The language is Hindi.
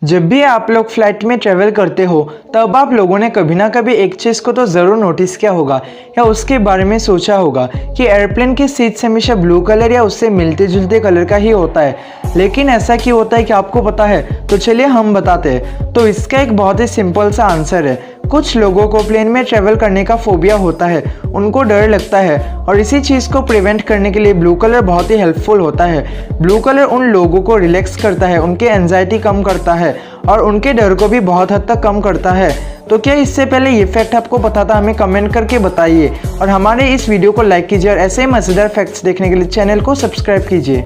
जब भी आप लोग फ्लाइट में ट्रैवल करते हो तब आप लोगों ने कभी ना कभी एक चीज़ को तो ज़रूर नोटिस किया होगा या उसके बारे में सोचा होगा कि एयरप्लेन की सीट्स हमेशा ब्लू कलर या उससे मिलते जुलते कलर का ही होता है। लेकिन ऐसा क्यों होता है कि आपको पता है? तो चलिए हम बताते हैं। तो इसका एक बहुत ही सिंपल सा आंसर है। कुछ लोगों को प्लेन में ट्रैवल करने का फोबिया होता है, उनको डर लगता है और इसी चीज़ को प्रिवेंट करने के लिए ब्लू कलर बहुत ही हेल्पफुल होता है। ब्लू कलर उन लोगों को रिलैक्स करता है, उनके एंजाइटी कम करता है और उनके डर को भी बहुत हद तक कम करता है। तो क्या इससे पहले ये फैक्ट आपको पता था? हमें कमेंट करके बताइए और हमारे इस वीडियो को लाइक कीजिए और ऐसे ही मज़ेदार फैक्ट्स देखने के लिए चैनल को सब्सक्राइब कीजिए।